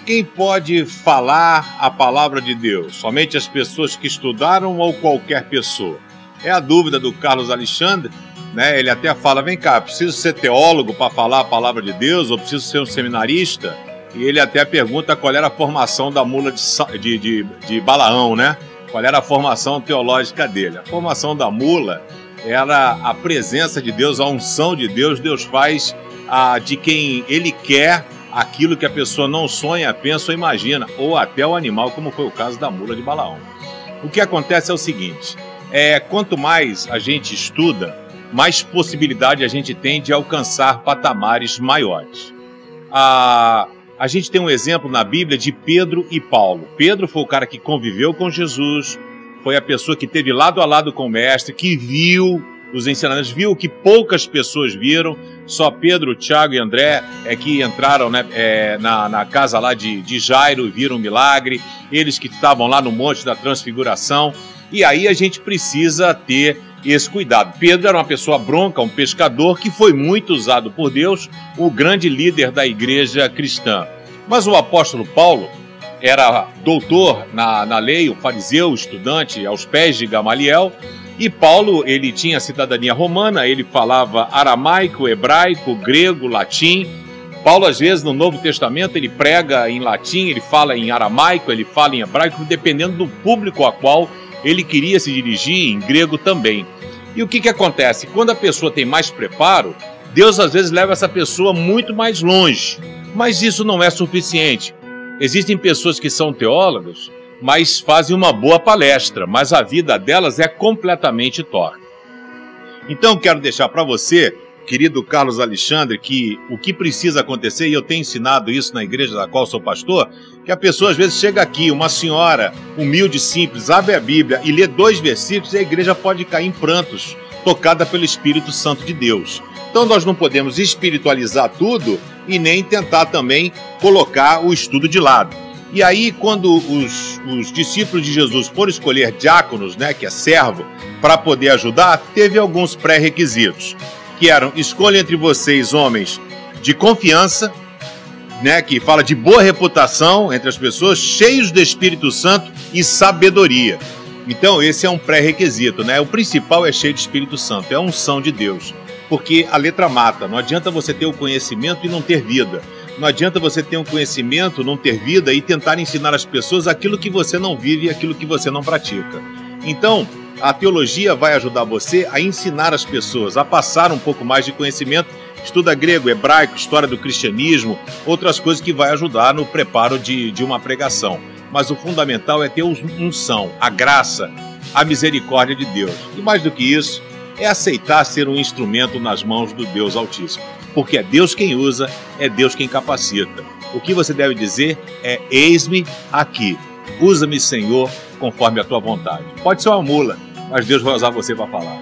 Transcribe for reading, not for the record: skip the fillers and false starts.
quem pode falar a palavra de Deus? Somente as pessoas que estudaram ou qualquer pessoa? É a dúvida do Carlos Alexandre, né? Ele até fala, vem cá, preciso ser teólogo para falar a palavra de Deus ou preciso ser um seminarista? E ele até pergunta qual era a formação da mula de Balaão, né? Qual era a formação teológica dele. A formação da mula era a presença de Deus, a unção de Deus. Deus faz de quem Ele quer aquilo que a pessoa não sonha, pensa ou imagina, ou até o animal, como foi o caso da mula de Balaão. O que acontece é o seguinte, quanto mais a gente estuda, mais possibilidade a gente tem de alcançar patamares maiores. A gente tem um exemplo na Bíblia de Pedro e Paulo. Pedro foi o cara que conviveu com Jesus, foi a pessoa que esteve lado a lado com o mestre, que viu os ensinamentos, viu o que poucas pessoas viram. Só Pedro, Tiago e André que entraram, né, na casa lá de Jairo e viram um milagre, eles que estavam lá no Monte da Transfiguração. E aí a gente precisa ter esse cuidado. Pedro era uma pessoa bronca, um pescador que foi muito usado por Deus, o grande líder da igreja cristã. Mas o apóstolo Paulo era doutor na lei, o fariseu, estudante aos pés de Gamaliel, e Paulo, ele tinha cidadania romana, ele falava aramaico, hebraico, grego, latim. Paulo, às vezes, no Novo Testamento, ele prega em latim, ele fala em aramaico, ele fala em hebraico, dependendo do público a qual ele queria se dirigir, em grego também. E o que acontece? Quando a pessoa tem mais preparo, Deus às vezes leva essa pessoa muito mais longe. Mas isso não é suficiente. Existem pessoas que são teólogas, mas fazem uma boa palestra, mas a vida delas é completamente torta. Então quero deixar para você, querido Carlos Alexandre, que o que precisa acontecer, e eu tenho ensinado isso na igreja da qual sou pastor, que a pessoa às vezes chega aqui, uma senhora humilde, simples, abre a Bíblia e lê 2 versículos e a igreja pode cair em prantos, tocada pelo Espírito Santo de Deus. Então nós não podemos espiritualizar tudo e nem tentar também colocar o estudo de lado. E aí quando os discípulos de Jesus foram escolher diáconos, né, que é servo, para poder ajudar, teve alguns pré-requisitos, que eram: escolha entre vocês homens de confiança, né, que fala de boa reputação entre as pessoas, cheios do Espírito Santo e sabedoria. Então esse é um pré-requisito, né? O principal é cheio do Espírito Santo, é a unção de Deus, porque a letra mata. Não adianta você ter o conhecimento e não ter vida. Não adianta você ter um conhecimento, não ter vida e tentar ensinar às pessoas aquilo que você não vive e aquilo que você não pratica. Então, a teologia vai ajudar você a ensinar as pessoas, a passar um pouco mais de conhecimento. Estuda grego, hebraico, história do cristianismo, outras coisas que vai ajudar no preparo de uma pregação. Mas o fundamental é ter unção, a graça, a misericórdia de Deus. E mais do que isso, é aceitar ser um instrumento nas mãos do Deus Altíssimo. Porque é Deus quem usa, é Deus quem capacita. O que você deve dizer é: eis-me aqui, usa-me, Senhor, conforme a tua vontade. Pode ser uma mula, mas Deus vai usar você para falar.